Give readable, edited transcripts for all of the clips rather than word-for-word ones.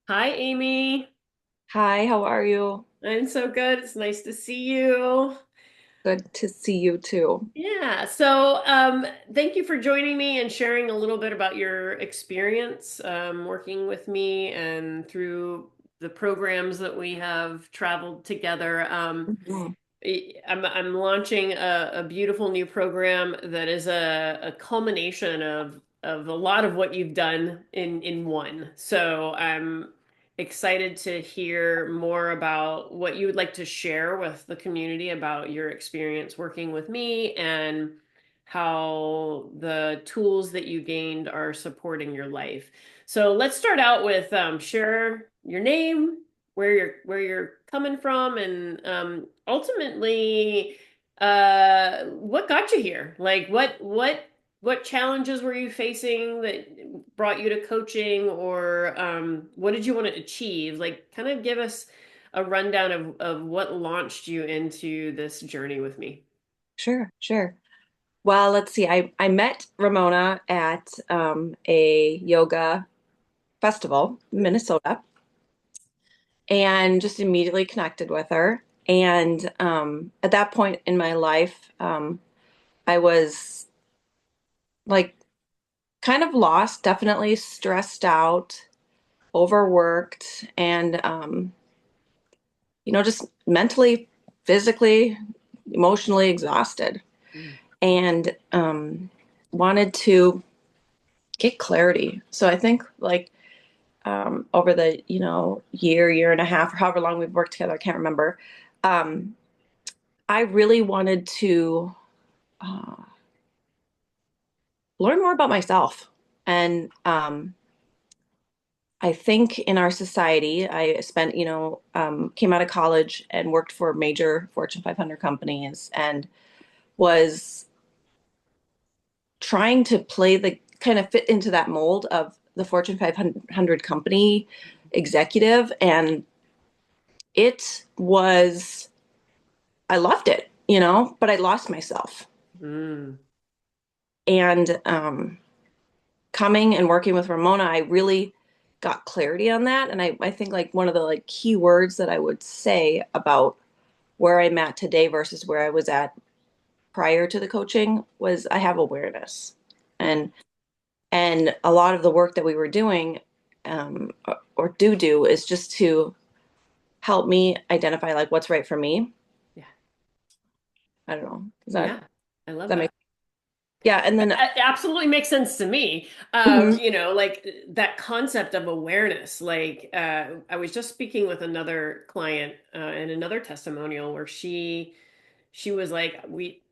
Hi, Amy. Hi, how are you? I'm so good. It's nice to see you. Good to see you too. Yeah, thank you for joining me and sharing a little bit about your experience working with me and through the programs that we have traveled together. Mhm. I'm launching a beautiful new program that is a culmination of a lot of what you've done in one. So I'm excited to hear more about what you would like to share with the community about your experience working with me and how the tools that you gained are supporting your life. So let's start out with share your name, where you're coming from, and ultimately, what got you here? Like, what challenges were you facing that brought you to coaching, or what did you want to achieve? Like, kind of give us a rundown of what launched you into this journey with me. Sure, sure. Well, let's see. I met Ramona at a yoga festival in Minnesota and just immediately connected with her. And at that point in my life, I was like kind of lost, definitely stressed out, overworked, and just mentally, physically, emotionally exhausted. Mm. And wanted to get clarity. So I think like over the year and a half, or however long we've worked together, I can't remember. Um, I really wanted to uh, learn more about myself, and I think in our society, I spent came out of college and worked for major Fortune 500 companies, and was trying to play the kind of fit into that mold of the Fortune 500 company executive. And it was, I loved it, but I lost myself. Mm. And coming and working with Ramona, I really got clarity on that. And I think like one of the like key words that I would say about where I'm at today versus where I was at prior to the coaching was I have awareness. Mm. And a lot of the work that we were doing, or do is just to help me identify like what's right for me. Yeah, I don't know. yeah, I love That that. make yeah, and then It absolutely makes sense to me. mhm, Like that concept of awareness. Like, I was just speaking with another client in another testimonial where she was like,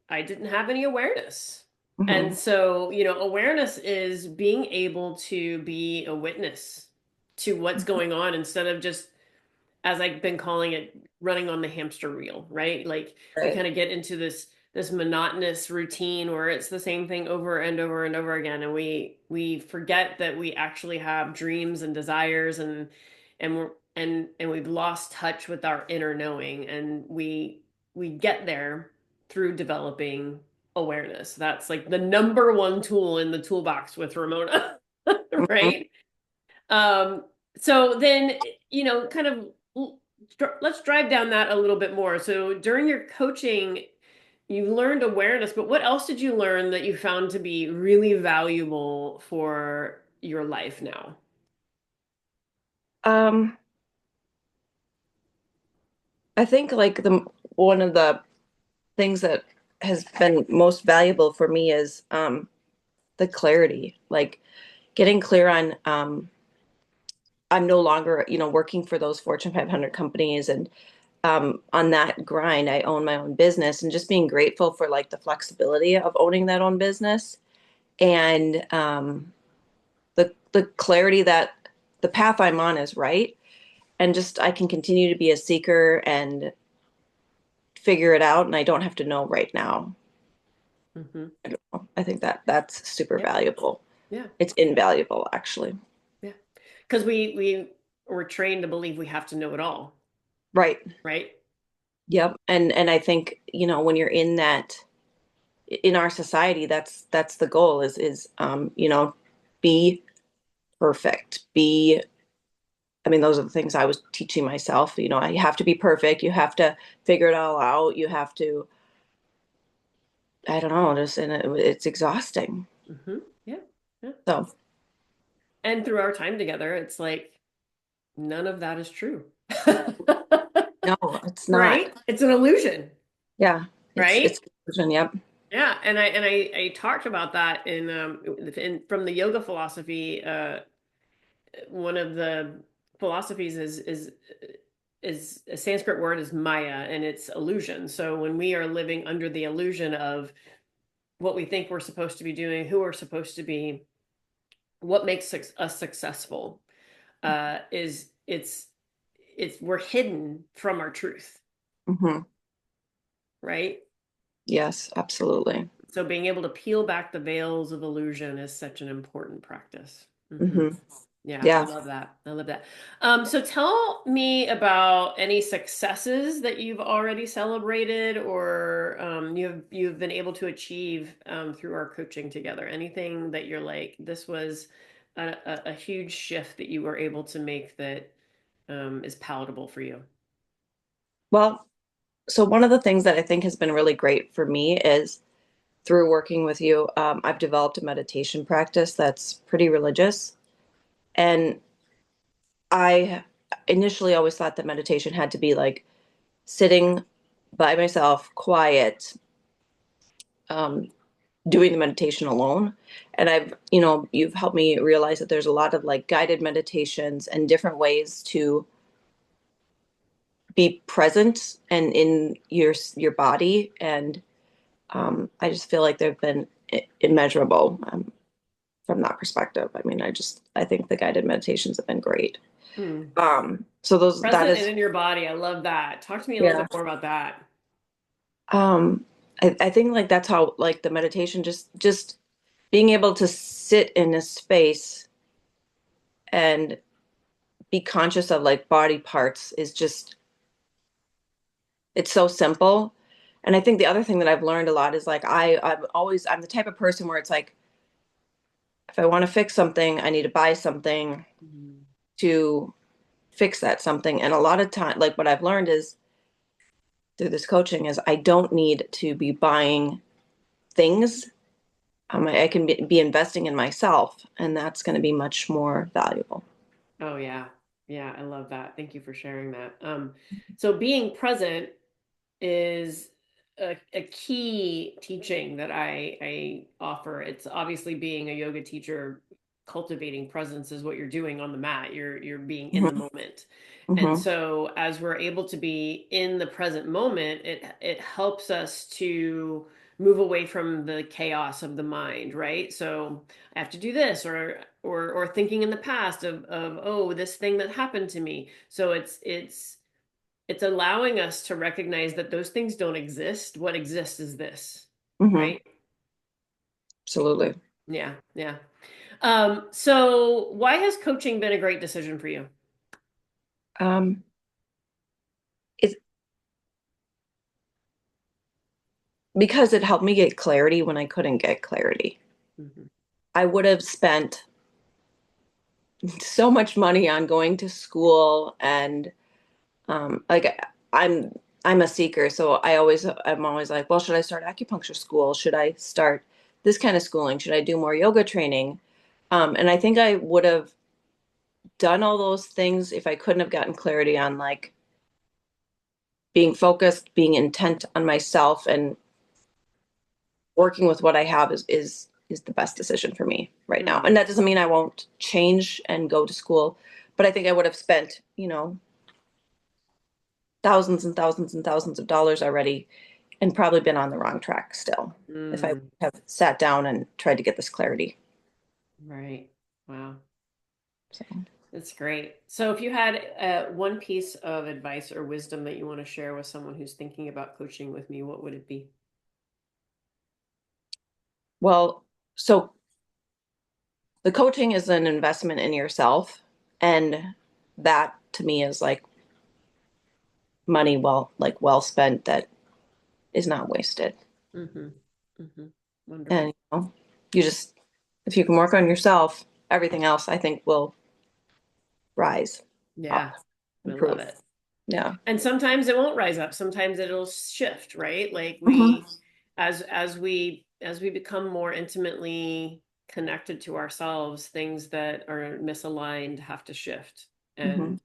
I didn't have any awareness. And mhm, so, awareness is being able to be a witness to what's going on instead of just, as I've been calling it, running on the hamster wheel, right? Like we right. kind of get into this monotonous routine where it's the same thing over and over and over again, and we forget that we actually have dreams and desires, and we're and we've lost touch with our inner knowing, and we get there through developing awareness. That's like the number one tool in the toolbox with Ramona, Mhm. right? Um, so then, kind of let's drive down that a little bit more. So during your coaching, you learned awareness, but what else did you learn that you found to be really valuable for your life now? Um, I think like the one of the things that has been most valuable for me is the clarity, like getting clear on I'm no longer, working for those Fortune 500 companies, and on that grind, I own my own business, and just being grateful for like the flexibility of owning that own business, and the clarity that the path I'm on is right, and just I can continue to be a seeker and figure it out, and I don't have to know right now. Hmm. I don't know. I think that that's super Yeah, valuable. yeah, It's invaluable, actually. yeah. Because we were trained to believe we have to know it all, Right. right? Yep. And I think, when you're in that in our society, that's the goal is be perfect, be I mean, those are the things I was teaching myself. You know, you have to be perfect. You have to figure it all out. You have to, I don't know, just, and it's exhausting. Yeah. Yeah. So, And through our time together, it's like none of that is true. no, it's not. Right? It's an illusion, Yeah, it's right? confusion. Yep. Yeah, and I talked about that in from the yoga philosophy. One of the philosophies is a Sanskrit word is Maya, and it's illusion. So when we are living under the illusion of what we think we're supposed to be doing, who we're supposed to be, what makes us successful, is it's we're hidden from our truth, Hmm. right? Yes, absolutely. So being able to peel back the veils of illusion is such an important practice. Hmm. Yeah, I Yeah. love that. I love that. So tell me about any successes that you've already celebrated or you've been able to achieve through our coaching together. Anything that you're like, this was a huge shift that you were able to make that is palatable for you. Well, so one of the things that I think has been really great for me is through working with you, I've developed a meditation practice that's pretty religious. And I initially always thought that meditation had to be like sitting by myself, quiet, um, doing the meditation alone. And you've helped me realize that there's a lot of like guided meditations and different ways to be present and in your body. And I just feel like they've been immeasurable from that perspective. I mean, I think the guided meditations have been great. Hmm. So that Present and is, in your body. I love that. Talk to me a little yeah. bit more about that. Um, I think like that's how like the meditation just being able to sit in a space and be conscious of like body parts is just it's so simple. And I think the other thing that I've learned a lot is like I'm the type of person where it's like if I want to fix something, I need to buy something Mhm. to fix that something. And a lot of time, like what I've learned is through this coaching is I don't need to be buying things. I can be investing in myself, and that's going to be much more valuable. Oh yeah. Yeah, I love that. Thank you for sharing that. So being present is a key teaching that I offer. It's obviously being a yoga teacher, cultivating presence is what you're doing on the mat. You're being in the Hmm. moment. And Hmm. so as we're able to be in the present moment, it helps us to move away from the chaos of the mind, right? So I have to do this or thinking in the past of oh, this thing that happened to me. So it's allowing us to recognize that those things don't exist. What exists is this, Hmm. right? Absolutely. Yeah, yeah. So why has coaching been a great decision for you? Um, it's because it helped me get clarity when I couldn't get clarity. Mhm. I would have spent so much money on going to school and like I'm a seeker, so I'm always like, well, should I start acupuncture school? Should I start this kind of schooling? Should I do more yoga training? And I think I would have done all those things if I couldn't have gotten clarity on like being focused, being intent on myself, and working with what I have is the best decision for me right now. And Mm, that doesn't mean I won't change and go to school, but I think I would have spent, thousands and thousands and thousands of dollars already and probably been on the wrong track still if I mm, have sat down and tried to get this clarity. right. Wow. So, That's great. So if you had one piece of advice or wisdom that you want to share with someone who's thinking about coaching with me, what would it be? well, so the coaching is an investment in yourself, and that to me is like money well spent that is not wasted. Mm-hmm. Mm-hmm. And Wonderful. you just if you can work on yourself, everything else I think will rise. Yeah. I love improve. it. Yeah. And sometimes it won't rise up. Sometimes it'll shift, right? Like Hmm. as we become more intimately connected to ourselves, things that are misaligned have to shift. Hmm. And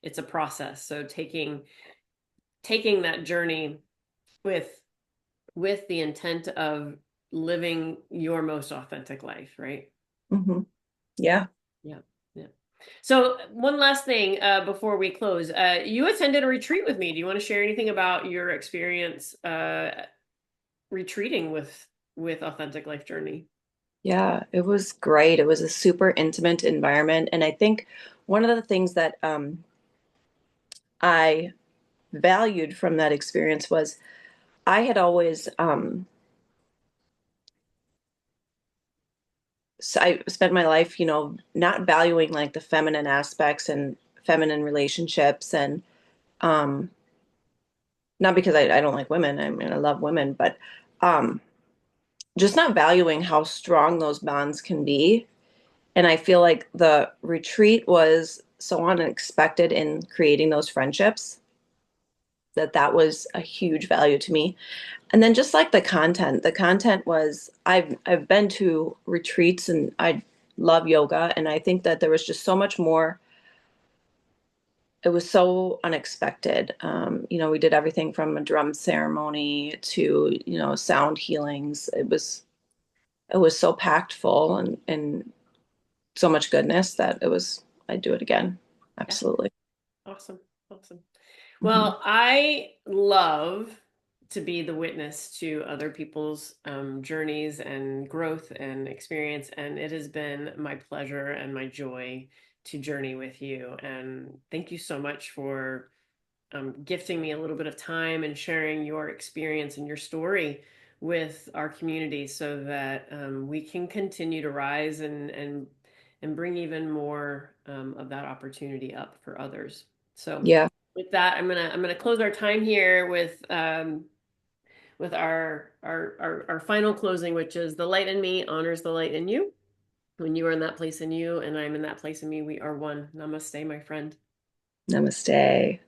it's a process. So taking that journey with the intent of living your most authentic life, right? Hmm. Yeah. Yeah. Yeah. So one last thing before we close. You attended a retreat with me. Do you want to share anything about your experience retreating with Authentic Life Journey? Yeah, it was great. It was a super intimate environment. And I think one of the things that I valued from that experience was I had always so I spent my life, not valuing like the feminine aspects and feminine relationships and um not because I don't like women. I mean I love women, but um just not valuing how strong those bonds can be. And I feel like the retreat was so unexpected in creating those friendships that was a huge value to me. And then just like the content was I've been to retreats and I love yoga and I think that there was just so much more. It was so unexpected. We did everything from a drum ceremony to, sound healings. It was so packed full and so much goodness that I'd do it again. Yeah. Absolutely. Awesome. Awesome. Hmm. Well, I love to be the witness to other people's journeys and growth and experience. And it has been my pleasure and my joy to journey with you. And thank you so much for gifting me a little bit of time and sharing your experience and your story with our community so that we can continue to rise and bring even more of that opportunity up for others. So Yeah. with that, I'm gonna close our time here with our final closing, which is the light in me honors the light in you. When you are in that place in you and I'm in that place in me, we are one. Namaste, my friend. Namaste.